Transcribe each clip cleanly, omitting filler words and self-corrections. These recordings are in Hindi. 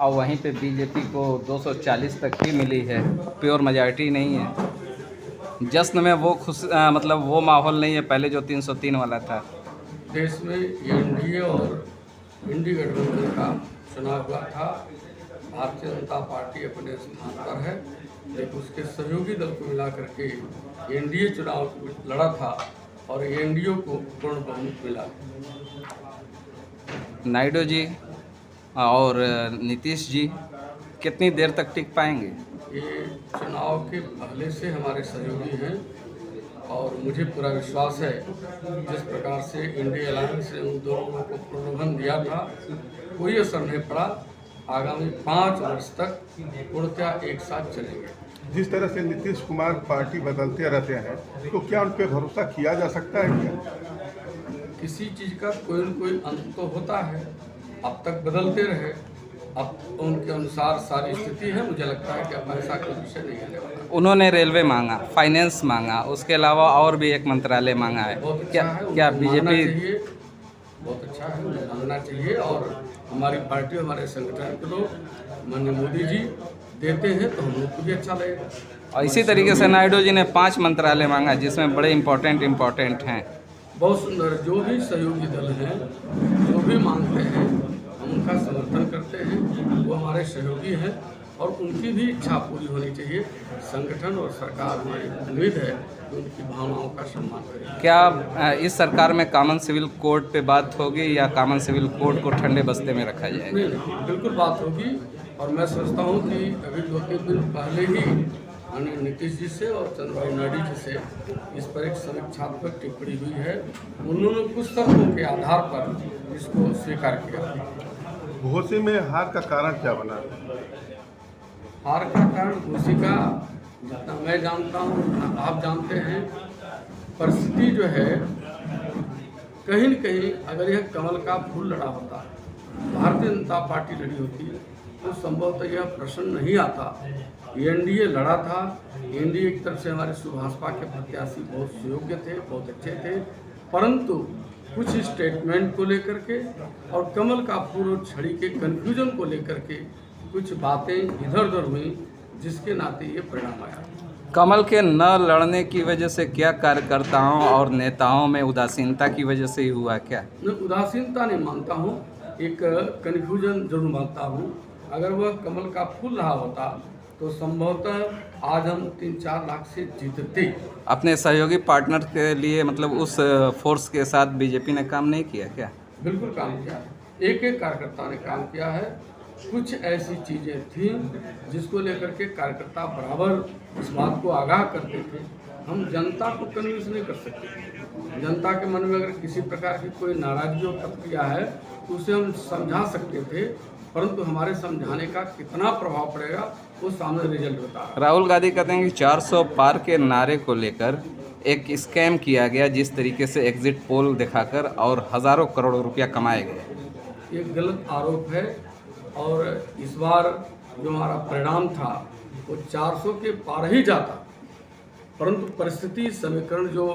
और वहीं पे बीजेपी को 240 तक ही मिली है, प्योर मेजॉरिटी नहीं है। जश्न में वो मतलब वो माहौल नहीं है पहले जो 303 वाला था। देश में एनडीए और इंडी गठबंधन का चुनाव हुआ था। भारतीय जनता पार्टी अपने स्थान पर है, लेकिन उसके सहयोगी दल को मिला करके एनडीए चुनाव लड़ा था और एनडीए को पूर्ण बहुमत मिला। नायडू जी और नीतीश जी कितनी देर तक टिक पाएंगे? ये चुनाव के पहले से हमारे सहयोगी हैं और मुझे पूरा विश्वास है जिस प्रकार से इंडिया अलायंस ने उन दोनों को प्रोत्साहन दिया था कोई असर नहीं पड़ा। आगामी 5 वर्ष तक पूर्णतः एक साथ चलेंगे। जिस तरह से नीतीश कुमार पार्टी बदलते रहते हैं तो क्या उन पर भरोसा किया जा सकता है क्या? किसी चीज़ का कोई न कोई अंत तो होता है, अब तक बदलते रहे, अब उनके अनुसार सारी स्थिति है। मुझे लगता है कि अब ऐसा कोई विषय नहीं आने वाला। उन्होंने रेलवे मांगा, फाइनेंस मांगा, उसके अलावा और भी एक मंत्रालय मांगा है। बहुत अच्छा है, क्या बीजेपी बीजेपी? बहुत अच्छा है, उन्हें मांगना चाहिए और हमारी पार्टी हमारे संगठन के लोग माननीय मोदी जी देते हैं तो हम लोग को भी अच्छा लगेगा। और इसी तरीके से नायडू जी ने 5 मंत्रालय मांगा जिसमें बड़े इम्पोर्टेंट हैं। बहुत सुंदर, जो भी सहयोगी दल हैं जो भी मांगते हैं हम उनका समर्थन करते हैं, वो हमारे सहयोगी हैं और उनकी भी इच्छा पूरी होनी चाहिए। संगठन और सरकार हमारी उम्मीद है कि उनकी भावनाओं का सम्मान करें। क्या इस सरकार में कॉमन सिविल कोड पे बात होगी या कॉमन सिविल कोड को ठंडे बस्ते में रखा जाएगा? नहीं, बिल्कुल बात होगी और मैं समझता हूँ कि अभी 2-3 दिन पहले ही माननीय नीतीश जी से और चंद्रबाबू नायडू जी से इस पर एक समीक्षात्मक टिप्पणी हुई है। उन्होंने कुछ तर्कों के आधार पर इसको स्वीकार किया। घोसी में हार का कारण क्या बना? हार का कारण घोसी का जितना मैं जानता हूँ उतना आप जानते हैं। परिस्थिति जो है कहीं न कहीं अगर यह कमल का फूल लड़ा होता, भारतीय जनता पार्टी लड़ी होती तो संभवतः यह प्रश्न नहीं आता। एनडीए लड़ा था, एनडीए की तरफ से हमारे सुभाषपा के प्रत्याशी बहुत सुयोग्य थे, बहुत अच्छे थे, परंतु कुछ स्टेटमेंट को लेकर के और कमल का फूल और छड़ी के कन्फ्यूजन को लेकर के कुछ बातें इधर उधर हुई, जिसके नाते ये परिणाम आया। कमल के न लड़ने की वजह से क्या कार्यकर्ताओं और नेताओं में उदासीनता की वजह से ही हुआ क्या? मैं उदासीनता नहीं मानता हूँ, एक कन्फ्यूजन जरूर मानता हूँ। अगर वह कमल का फूल रहा होता तो संभवतः आज हम 3-4 लाख से जीतते। अपने सहयोगी पार्टनर के लिए मतलब उस फोर्स के साथ बीजेपी ने काम नहीं किया क्या? बिल्कुल काम किया है, एक एक कार्यकर्ता ने काम किया है। कुछ ऐसी चीज़ें थी जिसको लेकर के कार्यकर्ता बराबर इस बात को आगाह करते थे। हम जनता को कन्विंस नहीं कर सकते। जनता के मन में अगर किसी प्रकार की कोई नाराजगी और प्रतिक्रिया है तो उसे हम समझा सकते थे, परंतु हमारे समझाने का कितना प्रभाव पड़ेगा वो सामने रिजल्ट होता है। राहुल गांधी कहते हैं कि 400 पार के नारे को लेकर एक स्कैम किया गया, जिस तरीके से एग्जिट पोल दिखाकर और हज़ारों करोड़ रुपया कमाए गए। ये गलत आरोप है और इस बार जो हमारा परिणाम था वो 400 के पार ही जाता, परंतु परिस्थिति समीकरण जो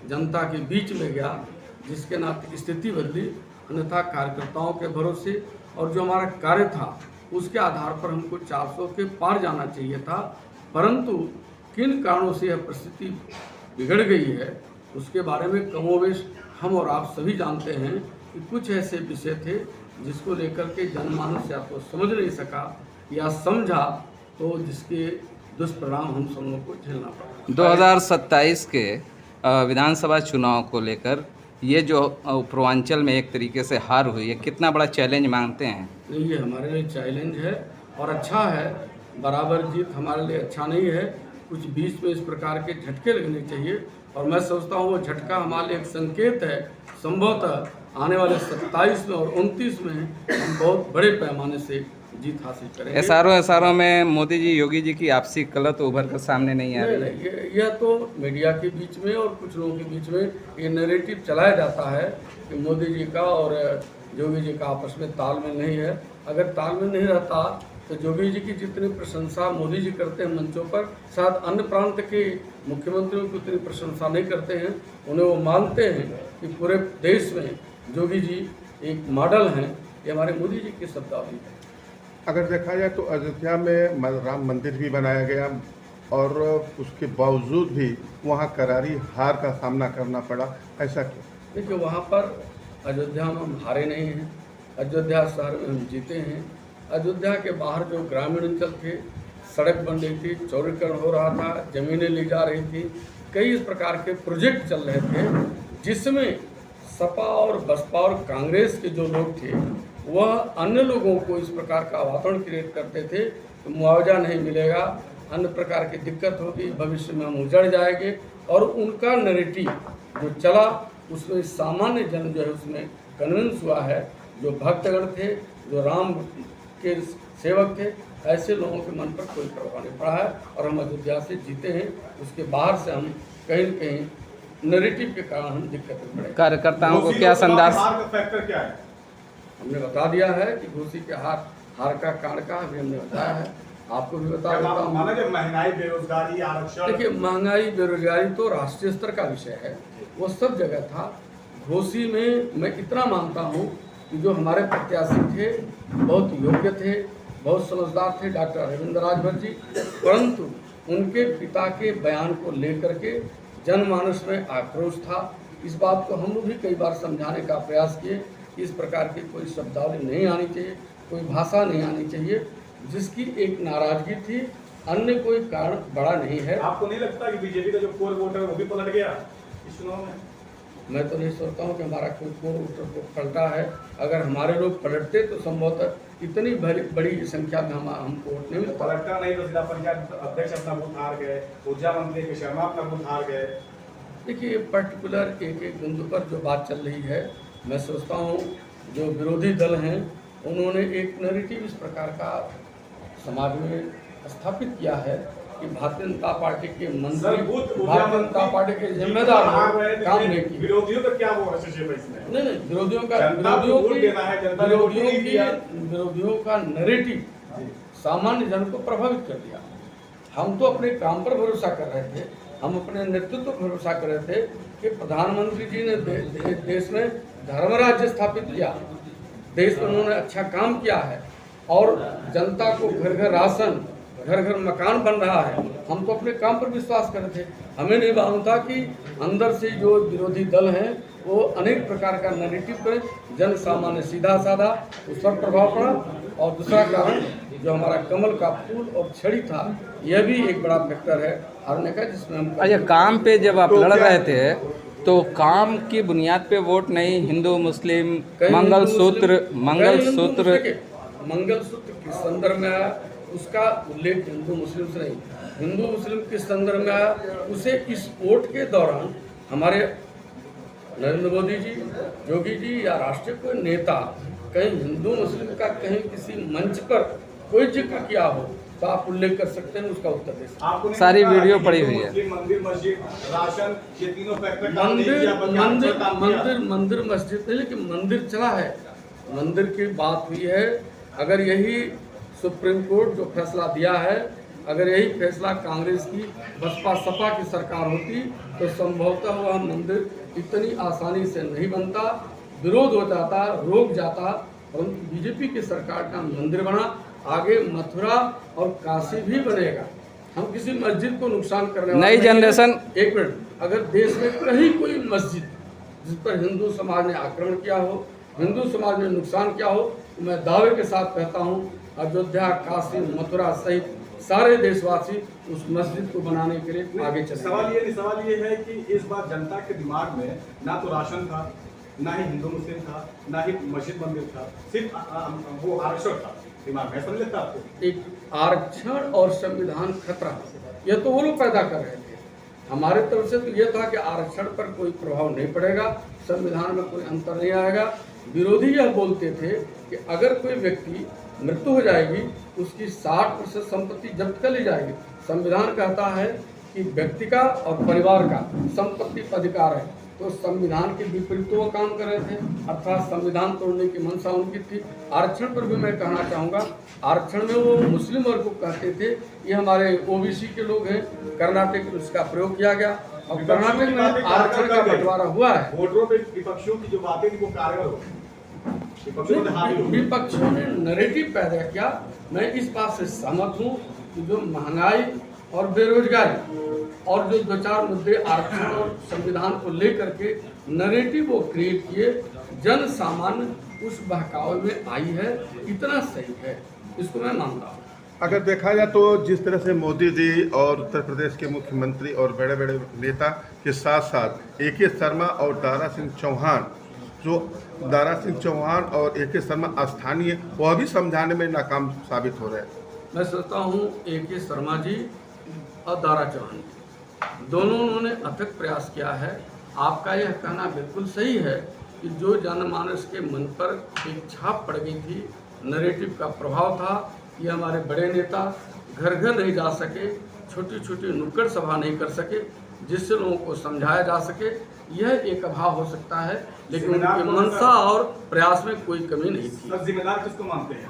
जनता के बीच में गया, जिसके नाते स्थिति बदली। अन्यथा कार्यकर्ताओं के भरोसे और जो हमारा कार्य था उसके आधार पर हमको 400 के पार जाना चाहिए था, परंतु किन कारणों से यह परिस्थिति बिगड़ गई है उसके बारे में कमोवेश हम और आप सभी जानते हैं कि कुछ ऐसे विषय थे जिसको लेकर के जनमानस या तो समझ नहीं सका या समझा, तो जिसके दुष्परिणाम हम सब लोगों को झेलना पड़ा। 2027 के विधानसभा चुनाव को लेकर ये जो पूर्वांचल में एक तरीके से हार हुई है, कितना बड़ा चैलेंज मानते हैं? नहीं, ये हमारे लिए चैलेंज है और अच्छा है। बराबर जीत हमारे लिए अच्छा नहीं है, कुछ बीच में इस प्रकार के झटके लगने चाहिए और मैं सोचता हूँ वो झटका हमारे लिए एक संकेत है। संभवतः आने वाले 27 में और 29 में हम बहुत बड़े पैमाने से जीत हासिल करेंगे। एसआरओ में मोदी जी योगी जी की आपसी कलह तो उभर कर सामने नहीं आ रही है। यह तो मीडिया के बीच में और कुछ लोगों के बीच में ये नैरेटिव चलाया जाता है कि मोदी जी का और योगी जी का आपस में तालमेल नहीं है। अगर तालमेल नहीं रहता तो योगी जी की जितनी प्रशंसा मोदी जी करते हैं मंचों पर, शायद अन्य प्रांत के मुख्यमंत्रियों की उतनी प्रशंसा नहीं करते हैं। उन्हें वो मानते हैं कि पूरे देश में योगी जी एक मॉडल हैं। ये हमारे मोदी जी की शब्दावली है। अगर देखा जाए तो अयोध्या में राम मंदिर भी बनाया गया और उसके बावजूद भी वहाँ करारी हार का सामना करना पड़ा, ऐसा क्यों? देखिए, वहाँ पर अयोध्या में हम हारे नहीं हैं, अयोध्या शहर में हम जीते हैं। अयोध्या के बाहर जो ग्रामीण अंचल थे, सड़क बन रही थी, चौड़ीकरण हो रहा था, ज़मीनें ली जा रही थी, कई इस प्रकार के प्रोजेक्ट चल रहे थे, जिसमें सपा और बसपा और कांग्रेस के जो लोग थे वह अन्य लोगों को इस प्रकार का वातावरण क्रिएट करते थे तो मुआवजा नहीं मिलेगा, अन्य प्रकार की दिक्कत होगी, भविष्य में हम उजड़ जाएंगे। और उनका नैरेटिव जो चला उसमें सामान्य जन जो है उसमें कन्विंस हुआ है। जो भक्तगण थे, जो राम के सेवक थे, ऐसे लोगों के मन पर कोई प्रभाव नहीं पड़ा है और हम अयोध्या से जीते हैं। उसके बाहर से हम कहीं न कहीं नैरेटिव के कारण हम दिक्कत में पड़े। कार्यकर्ताओं को क्या संदेश? फैक्टर क्या है? हमने बता दिया है कि घोसी के हार का कारण का अभी हमने बताया है, आपको भी बता देता हूँ। महंगाई, बेरोजगारी, आरक्षण। देखिए, महंगाई बेरोजगारी तो राष्ट्रीय स्तर का विषय है, वो सब जगह था। घोसी में मैं इतना मानता हूँ कि जो हमारे प्रत्याशी थे बहुत योग्य थे, बहुत समझदार थे, डॉक्टर अरविंद राजभर जी, परंतु उनके पिता के बयान को लेकर के जनमानस में आक्रोश था। इस बात को हम लोग भी कई बार समझाने का प्रयास किए कि इस प्रकार की कोई शब्दावली नहीं आनी चाहिए, कोई भाषा नहीं आनी चाहिए, जिसकी एक नाराजगी थी, अन्य कोई कारण बड़ा नहीं है। आपको नहीं लगता कि बीजेपी का जो कोर वोट है वो भी पलट गया इस चुनाव में? मैं तो नहीं सोचता हूँ कि हमारा कोई कोर वोटर पलटा है। अगर हमारे लोग पलटते तो संभवतः इतनी बड़ी संख्या में हमको वोट नहीं मिलता। पलटता नहीं तो जिला पंचायत अध्यक्ष अपना बूथ हार गए, ऊर्जा मंत्री के शर्मा अपना बूथ हार गए। देखिए, पर्टिकुलर एक एक बिंदु पर जो बात चल रही है, मैं सोचता हूँ जो विरोधी दल हैं उन्होंने एक नैरेटिव इस प्रकार का समाज में स्थापित किया है कि भारतीय जनता पार्टी के मंत्री भारतीय जनता पार्टी के जिम्मेदार काम नहीं किए। विरोधियों का क्या वो है इसमें? नहीं, विरोधियों का नैरेटिव सामान्य जन को प्रभावित कर दिया। हम तो अपने काम पर भरोसा कर रहे थे, हम अपने नेतृत्व पर भरोसा कर रहे थे कि प्रधानमंत्री जी ने देश में धर्म राज्य स्थापित किया, देश में उन्होंने अच्छा काम किया है और जनता को घर घर राशन, घर घर मकान बन रहा है। हम तो अपने काम पर विश्वास कर रहे थे। हमें नहीं मालूम था कि अंदर से जो विरोधी दल हैं वो अनेक प्रकार का नैरेटिव करें, जन सामान्य सीधा साधा उस पर प्रभाव पड़ा। और दूसरा कारण जो हमारा कमल का फूल और छड़ी था, यह भी एक बड़ा फैक्टर है हारने का, जिसमें हम अच्छा, काम पे जब आप लड़ रहे थे तो काम की बुनियाद पे वोट नहीं, हिंदू मुस्लिम मंगलसूत्र किस संदर्भ में आया उसका उल्लेख हिंदू मुस्लिम से नहीं, हिंदू मुस्लिम किस संदर्भ में आया उसे इस वोट के दौरान हमारे नरेंद्र मोदी जी, योगी जी या राष्ट्रीय कोई नेता कहीं हिंदू मुस्लिम का कहीं किसी मंच पर कोई जिक्र किया हो तो आप उल्लेख कर सकते हैं, उसका उत्तर दे सकते हैं। सारी वीडियो पड़ी हुई है। मंदिर, मस्जिद, राशन, ये तीनों फैक्टर मंदिर मस्जिद नहीं, लेकिन मंदिर चला है, मंदिर की बात हुई है। अगर यही सुप्रीम कोर्ट जो फैसला दिया है, अगर यही फैसला कांग्रेस की बसपा सपा की सरकार होती तो संभवतः वह मंदिर इतनी आसानी से नहीं बनता, विरोध हो जाता, रोक जाता। परंतु बीजेपी की सरकार का मंदिर बना, आगे मथुरा और काशी भी बनेगा। हम किसी मस्जिद को नुकसान करने वाले नई जनरेशन। एक मिनट, अगर देश में कहीं कोई मस्जिद जिस पर हिंदू समाज ने आक्रमण किया हो, हिंदू समाज ने नुकसान किया हो, तो मैं दावे के साथ कहता हूँ अयोध्या, काशी, मथुरा सहित सारे देशवासी उस मस्जिद को बनाने के लिए आगे चले। सवाल ये है कि इस बार जनता के दिमाग में ना तो राशन था, ना ही हिंदू मुस्लिम था, ना ही मस्जिद मंदिर था, सिर्फ वो आरक्षण था दिमाग में। ऐसा नहीं लगता आपको? एक आरक्षण और संविधान खतरा, यह तो वो लोग पैदा कर रहे थे। हमारे तरफ से तो यह था कि आरक्षण पर कोई प्रभाव नहीं पड़ेगा, संविधान में कोई अंतर नहीं आएगा। विरोधी यह बोलते थे कि अगर कोई व्यक्ति मृत्यु हो जाएगी उसकी 60% संपत्ति जब्त कर ली जाएगी। संविधान कहता है कि व्यक्ति का और परिवार का संपत्ति पर अधिकार है, तो संविधान के विपरीत वो काम कर रहे थे, अर्थात संविधान तोड़ने की मंशा उनकी थी। आरक्षण पर भी मैं कहना चाहूँगा, आरक्षण में वो मुस्लिम वर्ग को कहते थे, ये हमारे ओबीसी के लोग हैं, कर्नाटक में उसका प्रयोग किया गया और कर्नाटक में आरक्षण का बंटवारा हुआ है। वोटरों पे विपक्षियों की जो बातें थी वो कारगर हो विपक्षियों ने हावी हो गए। विपक्षियों ने नैरेटिव पैदा किया। मैं इस बात से सहमत हूँ कि जो महंगाई और बेरोजगारी और जो दो चार मुद्दे आरक्षण और संविधान को लेकर के नैरेटिव वो क्रिएट किए, जन सामान्य उस बहकावे में आई है, इतना सही है, इसको मैं मानता हूँ। अगर देखा जाए तो जिस तरह से मोदी जी और उत्तर प्रदेश के मुख्यमंत्री और बड़े बड़े नेता के साथ साथ AK शर्मा और दारा सिंह चौहान, जो दारा सिंह चौहान और AK शर्मा स्थानीय, वह भी समझाने में नाकाम साबित हो रहे हैं। मैं सोचता हूँ AK शर्मा जी और दारा चौहान जी दोनों उन्होंने अथक प्रयास किया है। आपका यह कहना बिल्कुल सही है कि जो जनमानस के मन पर एक छाप पड़ गई थी, नैरेटिव का प्रभाव था, ये हमारे बड़े नेता घर घर नहीं जा सके, छोटी छोटी नुक्कड़ सभा नहीं कर सके, जिससे लोगों को समझाया जा सके, यह एक अभाव हो सकता है, लेकिन उनकी मंशा और प्रयास में कोई कमी नहीं थी। सर, जिम्मेदार किसको मानते हैं?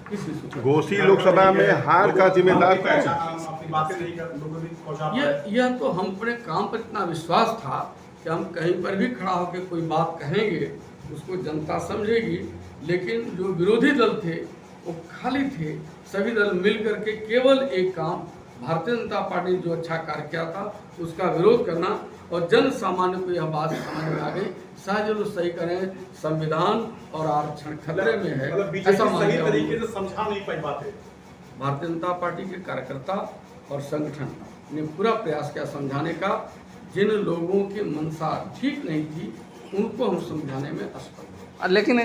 किस चीज़ को? घोसी लोकसभा में हार का जिम्मेदार कौन? अपनी बातें नहीं कर, लोगों ने पहुंचा पाए। यह तो हम अपने काम पर इतना विश्वास था कि हम कहीं पर भी खड़ा होकर कोई बात कहेंगे उसको जनता समझेगी, लेकिन जो विरोधी दल थे वो खाली थे। सभी दल मिल करके केवल एक काम, भारतीय जनता पार्टी ने जो अच्छा कार्य किया था उसका विरोध करना, और जन सामान्य को यह बात समझ में आ गई, शायद लोग सही करें, संविधान और आरक्षण खतरे में है, मतलब बीजेपी ऐसा मान सही लिया तरीके तरीके से समझा नहीं पाई बातें। भारतीय जनता पार्टी के कार्यकर्ता और संगठन ने पूरा प्रयास किया समझाने का। जिन लोगों की मंशा ठीक नहीं थी उनको हम समझाने में असफल। लेकिन